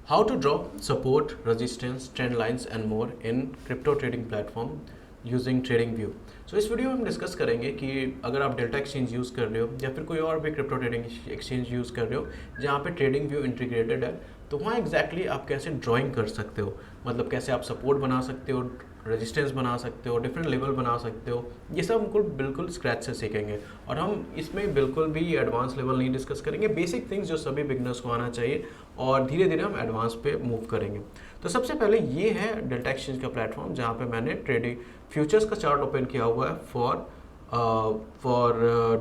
How to draw support, resistance, trend lines and more in crypto trading platform using TradingView. So इस video में हम discuss करेंगे कि अगर आप डेल्टा एक्सचेंज यूज़ कर रहे हो या फिर कोई और भी क्रिप्टो ट्रेडिंग एक्सचेंज यूज़ कर रहे हो जहाँ पे TradingView इंटीग्रेटेड है, तो वहाँ एग्जैक्टली आप कैसे ड्राइंग कर सकते हो, मतलब कैसे आप सपोर्ट बना सकते हो, रेजिस्टेंस बना सकते हो, डिफरेंट लेवल बना सकते हो। ये सब हमको बिल्कुल स्क्रैच से सीखेंगे और हम इसमें बिल्कुल भी एडवांस लेवल नहीं डिस्कस करेंगे, बेसिक थिंग्स जो सभी बिगनर्स को आना चाहिए और धीरे धीरे हम एडवांस पे मूव करेंगे। तो सबसे पहले ये है डेल्टा एक्सचेंज का प्लेटफॉर्म जहाँ पे मैंने ट्रेडिंग फ्यूचर्स का चार्ट ओपन किया हुआ है फॉर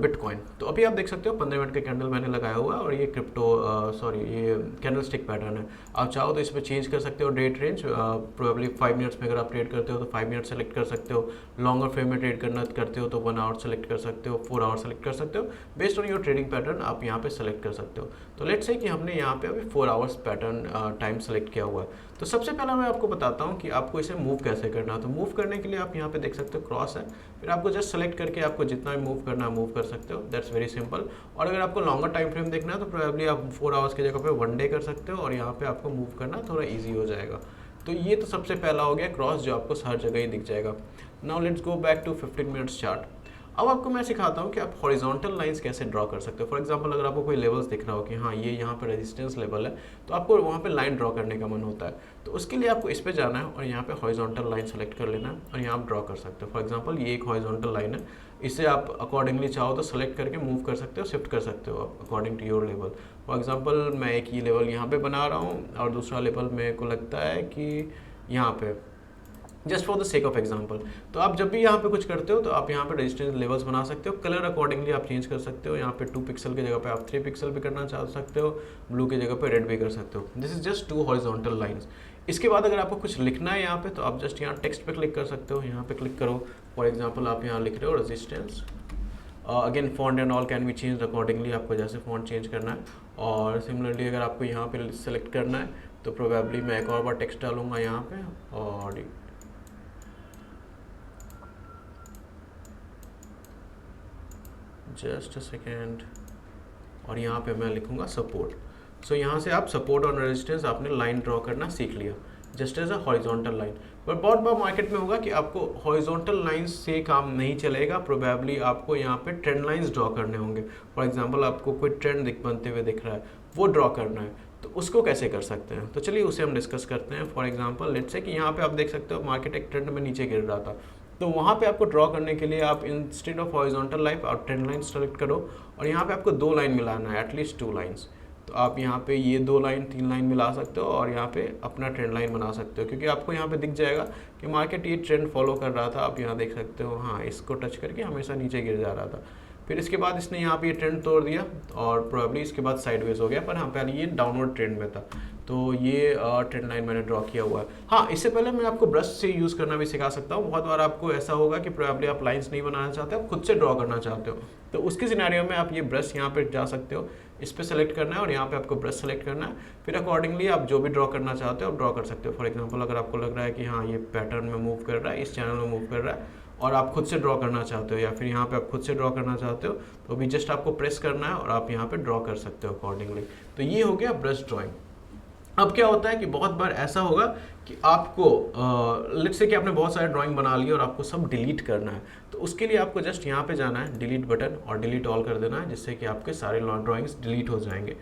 बिटकॉइन। तो अभी आप देख सकते हो 15 मिनट का कैंडल मैंने लगाया हुआ है और ये ये कैंडल स्टिक पैटर्न है। आप चाहो तो इसमें चेंज कर सकते हो डेट रेंज, प्रोबेबली 5 मिनट्स में अगर आप ट्रेड करते हो तो 5 मिनट सेलेक्ट कर सकते हो, लॉन्गर फ्रेम में ट्रेड करना करते हो तो 1 आवर सेलेक्ट कर सकते हो, 4 आवर सेलेक्ट कर सकते हो। Based on your trading pattern आप यहाँ पे सेलेक्ट कर सकते हो। तो लेट्स से कि हमने यहाँ पे अभी 4 आवर्स पैटर्न टाइम सेलेक्ट किया हुआ है। तो सबसे पहला मैं आपको बताता हूँ कि आपको इसे मूव कैसे करना है। तो मूव करने के लिए आप यहाँ पे देख सकते हो क्रॉस है, फिर आपको जस्ट सेलेक्ट करके आपको जितना भी मूव करना है मूव कर सकते हो। That's very simple. और अगर आपको लॉन्गर टाइम फ्रेम देखना है तो प्रोबेबली आप 4 आवर्स की जगह पे 1 डे कर सकते हो और यहाँ पे आपको मूव करना थोड़ा ईजी हो जाएगा। तो ये तो सबसे पहला हो गया क्रॉस, जो आपको हर जगह ही दिख जाएगा। Now let's go back to 15 minutes chart. अब आपको मैं सिखाता हूँ कि आप हॉरिजॉन्टल लाइंस कैसे ड्रॉ कर सकते हो। फॉर एग्जांपल अगर आपको कोई लेवल्स दिख रहा हो कि हाँ ये यहाँ पे रेजिस्टेंस लेवल है, तो आपको वहाँ पे लाइन ड्रॉ करने का मन होता है। तो उसके लिए आपको इस पे जाना है और यहाँ पे हॉरिजॉन्टल लाइन सेलेक्ट कर लेना है और यहाँ आप ड्रॉ कर सकते हो। फॉर एग्जाम्पल ये एक हॉरिजॉन्टल लाइन है, इसे आप अकॉर्डिंगली चाहो तो सेलेक्ट करके मूव कर सकते हो, शिफ्ट कर सकते हो according to your level. For example मैं एक ये लेवल यहाँ पे बना रहा हूँ और दूसरा लेवल मेरे को लगता है कि यहाँ पे, just for the sake of example. तो आप जब भी यहाँ पे कुछ करते हो तो आप यहाँ पे रेजिस्टेंस लेवल्स बना सकते हो, कलर अकॉर्डिंगली आप चेंज कर सकते हो। यहाँ पे 2 पिक्सल की जगह पे आप 3 पिक्सल भी करना चाह सकते हो, ब्लू की जगह पे रेड भी कर सकते हो। This is just 2 horizontal lines. इसके बाद अगर आपको कुछ लिखना है यहाँ पे तो आप जस्ट यहाँ टेक्स्ट पे क्लिक कर सकते हो, यहाँ पे क्लिक करो। फॉर एग्जाम्पल आप यहाँ लिख रहे हो resistance, again font and all can be change accordingly, आपको जैसे फॉन्ट चेंज करना है। और सिमिलरली अगर आपको यहाँ पे सेलेक्ट करना है तो प्रोबेबली मैं एक और बार टेक्स्ट डालूंगा यहाँ पे और जस्ट अ सेकेंड, और यहाँ पे मैं लिखूंगा सपोर्ट। सो यहाँ से आप सपोर्ट और रेजिस्टेंस आपने लाइन ड्रॉ करना सीख लिया just as a horizontal line. पर बहुत बार मार्केट में होगा कि आपको हॉरिजॉन्टल लाइंस से काम नहीं चलेगा, प्रोबेबली आपको यहाँ पे ट्रेंड लाइंस ड्रॉ करने होंगे। फॉर एग्जांपल आपको कोई ट्रेंड बनते हुए दिख रहा है, वो ड्रॉ करना है, तो उसको कैसे कर सकते हैं, तो चलिए उसे हम डिस्कस करते हैं। फॉर एग्जांपल लेट्स से कि यहाँ पे आप देख सकते हो मार्केट एक ट्रेंड में नीचे गिर रहा था, तो वहाँ पे आपको ड्रॉ करने के लिए आप इंस्टेड ऑफ हॉरिजॉन्टल लाइन और ट्रेंड लाइन सेलेक्ट करो और यहाँ पे आपको 2 लाइन मिलाना है, एटलीस्ट 2 लाइंस। तो आप यहाँ पे ये 2 लाइन 3 लाइन मिला सकते हो और यहाँ पे अपना ट्रेंड लाइन बना सकते हो, क्योंकि आपको यहाँ पे दिख जाएगा कि मार्केट ये ट्रेंड फॉलो कर रहा था। आप यहाँ देख सकते हो हाँ इसको टच करके हमेशा नीचे गिर जा रहा था, फिर इसके बाद इसने यहाँ पे ये ट्रेंड तोड़ दिया और प्रोबेबली इसके बाद साइडवेज हो गया, पर हाँ पहले ये डाउनवर्ड ट्रेंड में था। तो ये ट्रेंड लाइन मैंने ड्रॉ किया हुआ है। हाँ इससे पहले मैं आपको ब्रश से यूज़ करना भी सिखा सकता हूँ। बहुत बार आपको ऐसा होगा कि प्रोबेबली आप लाइंस नहीं बनाना चाहते, आप खुद से ड्रॉ करना चाहते हो, तो उसके सिनेरियो में आप ये ब्रश यहाँ पे जा सकते हो, इस पर सेलेक्ट करना है और यहाँ पे आपको ब्रश सेलेक्ट करना है, फिर अकॉर्डिंगली आप जो भी ड्रॉ करना चाहते हो आप ड्रॉ कर सकते हो। फॉर एग्जांपल अगर आपको लग रहा है कि हाँ ये पैटर्न में मूव कर रहा है, इस चैनल में मूव कर रहा है और आप खुद से ड्रॉ करना चाहते हो या फिर यहाँ पे आप खुद से ड्रॉ करना चाहते हो, तो अभी जस्ट आपको प्रेस करना है और आप यहाँ पे ड्रॉ कर सकते हो अकॉर्डिंगली। तो ये हो गया ब्रश ड्रॉइंग। अब क्या होता है कि बहुत बार ऐसा होगा कि आपको लेट्स से कि आपने बहुत सारे ड्राइंग बना लिए और आपको सब डिलीट करना है, तो उसके लिए आपको जस्ट यहाँ पे जाना है, डिलीट बटन और डिलीट ऑल कर देना है, जिससे कि आपके सारे ड्राइंग्स डिलीट हो जाएंगे।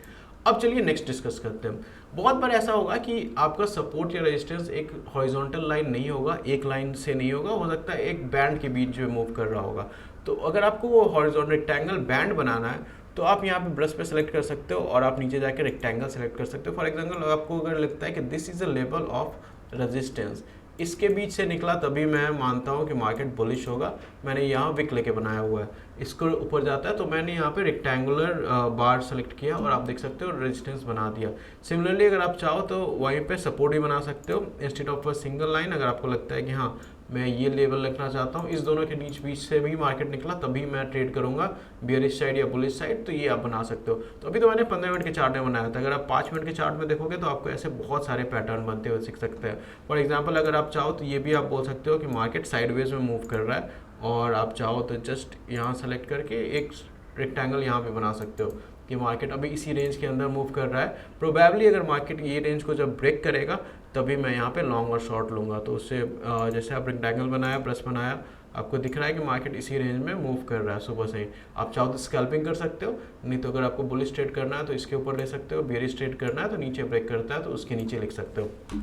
अब चलिए नेक्स्ट डिस्कस करते हैं। बहुत बार ऐसा होगा कि आपका सपोर्ट या रेजिस्टेंस एक हॉरिजॉन्टल लाइन नहीं होगा, एक लाइन से नहीं होगा, हो सकता है एक बैंड के बीच में मूव कर रहा होगा। तो अगर आपको वो हॉरिजॉन्टल रेक्टेंगल बैंड बनाना है तो आप यहाँ पे ब्रश पे सेलेक्ट कर सकते हो और आप नीचे जाके रेक्टेंगल सेलेक्ट कर सकते हो। फॉर एग्जांपल आपको अगर लगता है कि this is a level of resistance, इसके बीच से निकला तभी मैं मानता हूँ कि मार्केट बुलिश होगा, मैंने यहाँ विक लेके बनाया हुआ है, इसको ऊपर जाता है तो मैंने यहाँ पे रेक्टेंगुलर बार सेलेक्ट किया और आप देख सकते हो रेजिस्टेंस बना दिया। सिमिलरली अगर आप चाहो तो वहीं पे सपोर्ट भी बना सकते हो instead of a single line. अगर आपको लगता है कि हाँ मैं ये लेवल रखना चाहता हूँ, इस दोनों के बीच से भी मार्केट निकला तभी मैं ट्रेड करूंगा, बियरिश साइड या बुलिश साइड, तो ये आप बना सकते हो। तो अभी तो मैंने 15 मिनट के चार्ट में बनाया था, अगर आप 5 मिनट के चार्ट में देखोगे तो आपको ऐसे बहुत सारे पैटर्न बनते हुए सीख सकते हैं। फॉर एग्जाम्पल अगर आप चाहो तो ये भी आप बोल सकते हो कि मार्केट साइडवेज में मूव कर रहा है और आप चाहो तो जस्ट यहाँ सेलेक्ट करके एक रेक्टेंगल यहाँ पे बना सकते हो कि मार्केट अभी इसी रेंज के अंदर मूव कर रहा है, प्रोबेबली अगर मार्केट ये रेंज को जब ब्रेक करेगा तभी मैं यहाँ पे लॉन्ग और शॉर्ट लूँगा। तो उससे जैसे आप रेक्टेंगल बनाया, प्लस बनाया, आपको दिख रहा है कि मार्केट इसी रेंज में मूव कर रहा है सुबह से ही। आप चाहो तो स्कैल्पिंग कर सकते हो, नहीं तो अगर आपको बुलिश ट्रेड करना है तो इसके ऊपर ले सकते हो, बेयरिश ट्रेड करना है तो नीचे ब्रेक करता है तो उसके नीचे लिख सकते हो।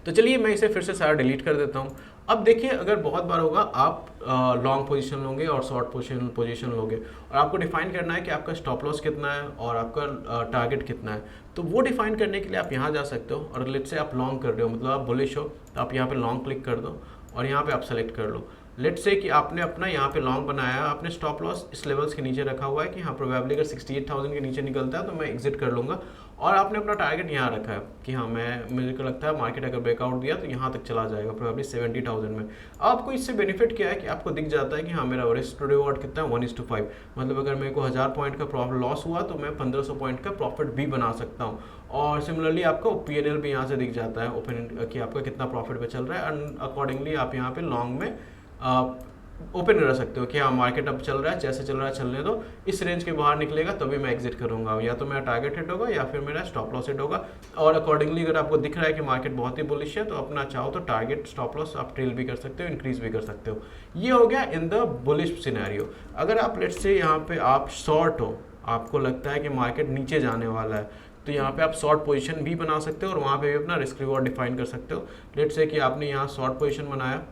तो चलिए मैं इसे फिर से सारा डिलीट कर देता हूँ। अब देखिए, अगर बहुत बार होगा आप लॉन्ग पोजीशन लोगे और शॉर्ट पोजीशन लोगे, और आपको डिफाइन करना है कि आपका स्टॉप लॉस कितना है और आपका टारगेट कितना है। तो वो डिफाइन करने के लिए आप यहाँ जा सकते हो, और लेट से आप लॉन्ग कर रहे हो, मतलब आप बुलिश हो, तो आप यहाँ पे लॉन्ग क्लिक कर दो और यहाँ पे आप सेलेक्ट कर लो। लेट से कि आपने अपना यहाँ पे लॉन्ग बनाया, आपने स्टॉप लॉस इस लेवल्स के नीचे रखा हुआ है कि हाँ प्रोबेबली अगर 68,000 के नीचे निकलता है तो मैं एग्जिट कर लूँगा, और आपने अपना टारगेट यहाँ रखा है कि हाँ मुझे को लगता है मार्केट अगर ब्रेकआउट दिया तो यहाँ तक चला जाएगा प्रोबेबली 70,000 में। आपको इससे बेनिफिट क्या है कि आपको दिख जाता है कि हाँ मेरा रिस्क टू रिवॉर्ड कितना है, 1:5। मतलब अगर मेरे को 1000 पॉइंट का लॉस हुआ तो मैं 1500 पॉइंट का प्रॉफिट भी बना सकता हूँ। और सिमिलरली आपको PNL भी यहाँ से दिख जाता है ओपन कि आपका कितना प्रॉफिट पे चल रहा है, एंड अकॉर्डिंगली आप यहाँ पे लॉन्ग में ओपन कर सकते हो कि हाँ मार्केट अब चल रहा है, जैसे चल रहा है चलने दो, इस रेंज के बाहर निकलेगा तभी मैं एग्जिट करूंगा, या तो मेरा टारगेट हिट होगा या फिर मेरा स्टॉप लॉस हिट होगा। और अकॉर्डिंगली अगर आपको दिख रहा है कि मार्केट बहुत ही बुलिश है तो अपना चाहो तो टारगेट स्टॉप लॉस आप ट्रेल भी कर सकते हो, इंक्रीज भी कर सकते हो। ये हो गया इन द बुलिश सिनेरियो। अगर आप लेट्स से यहाँ पे आप शॉर्ट हो, आपको लगता है कि मार्केट नीचे जाने वाला है, तो यहाँ पे आप शॉर्ट पोजीशन भी बना सकते हो और वहाँ पे भी अपना रिस्क रिवॉर्ड डिफाइन कर सकते हो। लेट्स से कि आपने यहाँ शॉर्ट पोजीशन बनाया,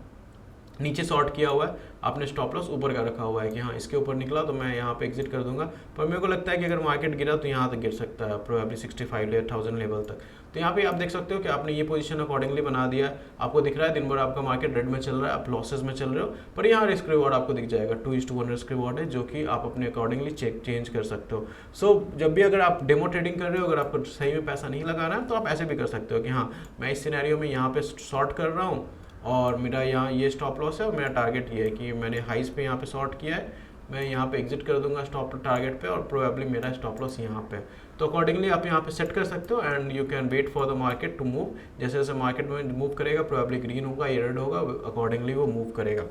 नीचे शॉर्ट किया हुआ है, आपने स्टॉप लॉस ऊपर का रखा हुआ है कि हाँ इसके ऊपर निकला तो मैं यहाँ पे एग्जिट कर दूंगा, पर मेरे को लगता है कि अगर मार्केट गिरा तो यहाँ तक गिर सकता है प्रोबेबली 65,000 लेवल तक। तो यहाँ पे आप देख सकते हो कि आपने ये पोजीशन अकॉर्डिंगली बना दिया है। आपको दिख रहा है दिन भर आपका मार्केट रेड में चल रहा है, आप लॉसेज में चल रहे हो, पर यहाँ रिस्क रिवॉर्ड आपको दिख जाएगा 2:1 रिस्क रिवॉर्ड है, जो कि आप अपने अकॉर्डिंगली चेंज कर सकते हो। सो जब भी अगर आप डेमो ट्रेडिंग कर रहे हो, अगर आपको सही में पैसा नहीं लगाना है तो आप ऐसे भी कर सकते हो कि हाँ मैं इस सिनेरियो में यहाँ पे शॉर्ट कर रहा हूँ और मेरा यहाँ ये स्टॉप लॉस है और मेरा टारगेट ये है कि मैंने हाइस पे यहाँ पे शॉर्ट किया है, मैं यहाँ पे एग्जिट कर दूंगा स्टॉप टारगेट पे, और प्रोबेबली मेरा स्टॉप लॉस यहाँ पे। तो अकॉर्डिंगली आप यहाँ पे सेट कर सकते हो and you can wait for the market to move. जैसे जैसे मार्केट में मूव करेगा प्रोबेबली ग्रीन होगा या रेड होगा, अकॉर्डिंगली वो मूव करेगा।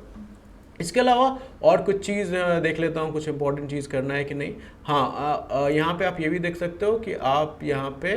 इसके अलावा और कुछ चीज़ देख लेता हूँ, कुछ इंपॉर्टेंट चीज़ करना है कि नहीं। हाँ यहाँ पे आप ये भी देख सकते हो कि आप यहाँ पे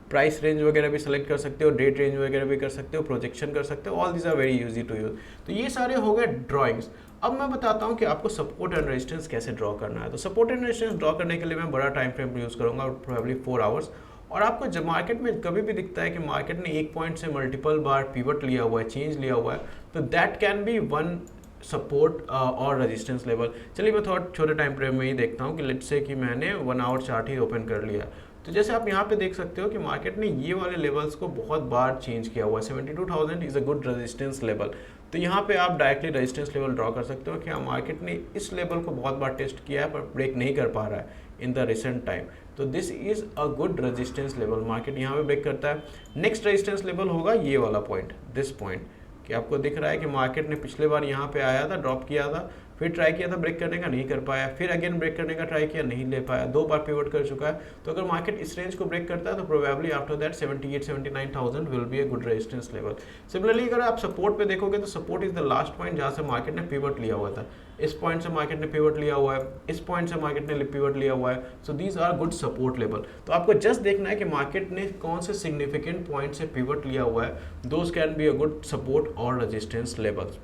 प्राइस रेंज वगैरह भी सेलेक्ट कर सकते हो, डेट रेंज वगैरह भी कर सकते हो, प्रोजेक्शन कर सकते हो, all this are very easy to use. तो ये सारे हो गए ड्राइंग्स। अब मैं बताता हूँ कि आपको सपोर्ट एंड रेजिस्टेंस कैसे ड्रॉ करना है। तो सपोर्ट एंड रेजिस्टेंस ड्रॉ करने के लिए मैं बड़ा टाइम फ्रेम यूज़ करूँगा, प्रोबेबली 4 आवर्स। और आपको जब मार्केट में कभी भी दिखता है कि मार्केट ने एक पॉइंट से मल्टीपल बार पिवट लिया हुआ है, चेंज लिया हुआ है, तो that can be one support और रेजिस्टेंस लेवल। चलिए मैं थोड़ा छोटे टाइम फ्रेम में ही देखता हूँ कि लेट्स से कि मैंने 1 आवर चार्ट ही ओपन कर लिया। तो जैसे आप यहाँ पे देख सकते हो कि मार्केट ने ये वाले लेवल्स को बहुत बार चेंज किया हुआ है। 72,000 is a good resistance level. तो यहाँ पे आप डायरेक्टली रेजिस्टेंस लेवल ड्रॉ कर सकते हो कि हाँ मार्केट ने इस लेवल को बहुत बार टेस्ट किया है पर ब्रेक नहीं कर पा रहा है इन द रिसेंट टाइम, तो this is a good resistance level. Market यहाँ पे ब्रेक करता है। नेक्स्ट रेजिस्टेंस लेवल होगा ये वाला पॉइंट, दिस पॉइंट, कि आपको दिख रहा है कि मार्केट ने पिछले बार यहाँ पे आया था, ड्रॉप किया था, फिर ट्राई किया था ब्रेक करने का, नहीं कर पाया, फिर अगेन ब्रेक करने का ट्राई किया, नहीं ले पाया, 2 बार पिवट कर चुका है। तो अगर मार्केट इस रेंज को ब्रेक करता है तो probably after that 78,000-79,000 will be a good resistance level. Similarly अगर आप सपोर्ट पे देखोगे तो support is the last point जहाँ से मार्केट ने पिवट लिया हुआ था। इस पॉइंट से मार्केट ने पिवट लिया हुआ है, इस पॉइंट से मार्केट ने पिवट लिया हुआ है। So these are good support level. तो आपको जस्ट देखना है कि मार्केट ने कौन से सिग्निफिकेंट पॉइंट से पिवट लिया हुआ है, those can be a good support और रेजिस्टेंस लेवल्स।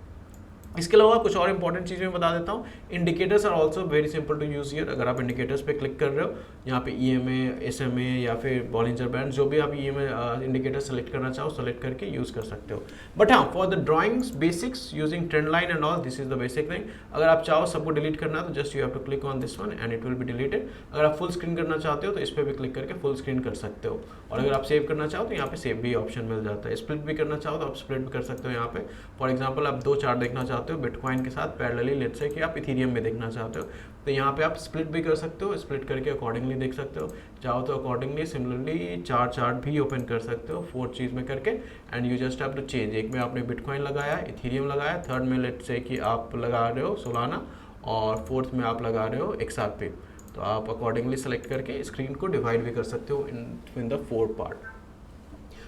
इसके अलावा कुछ और इंपॉर्टेंट चीज़ मैं बता देता हूँ। Indicators are also very simple to use here. अगर आप इंडिकेटर्स पे क्लिक कर रहे हो, यहाँ पे EMA, SMA या फिर बॉलिंजर बैंड, जो भी आप EMA इंडिकेटर सेलेक्ट करना चाहो सेलेक्ट करके यूज़ कर सकते हो। बट हाँ, for the drawings basics using trend line and all, this is the basic thing. अगर आप चाहो सबको डिलीट करना है तो just you have to click on this one and it will be deleted. अगर आप फुल स्क्रीन करना चाहते हो तो इस पर भी क्लिक करके फुल स्क्रीन कर सकते हो। और अगर आप सेव करना चाहो तो यहाँ पे सेव भी ऑप्शन मिल जाता है। स्प्लिट भी करना चाहो तो आप स्प्लिट भी कर सकते हो यहाँ पे। फॉर एग्जाम्पल आप 2 चार्ट देखना चाहते हो बिटकॉइन के साथ पैरेलली, लेट्स से कि आप इथेरियम में देखना चाहते हो, तो यहाँ पे आप स्प्लिट भी कर सकते हो, स्प्लिट करके अकॉर्डिंगली देख सकते हो। चाहो तो अकॉर्डिंगली सिमिलरली 4 चार्ट भी ओपन कर सकते हो 4 चीज़ में करके, and you just have to change. एक में आपने बिटकॉइन लगाया, इथेरियम लगाया, थर्ड में लेट्स से कि आप लगा रहे हो सोलाना, और फोर्थ में आप लगा रहे हो XRP। तो आप अकॉर्डिंगली सेलेक्ट करके स्क्रीन को डिवाइड भी कर सकते हो in the 4 part.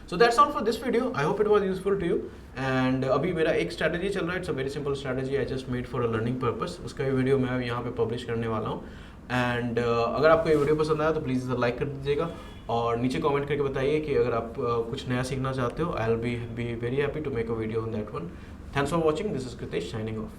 So that's all for this video. I hope it was useful to you. And अभी मेरा एक स्ट्रैटेजी चल रहा है, it's a very simple strategy I just made for a learning purpose. उसका भी वीडियो मैं यहाँ पे पब्लिश करने वाला हूँ। एंड अगर आपको ये वीडियो पसंद आया तो प्लीज़ लाइक कर दीजिएगा और नीचे कमेंट करके बताइए कि अगर आप कुछ नया सीखना चाहते हो। I will be very happy to make a video on that one. Thanks for watching, this is Kritesh signing of.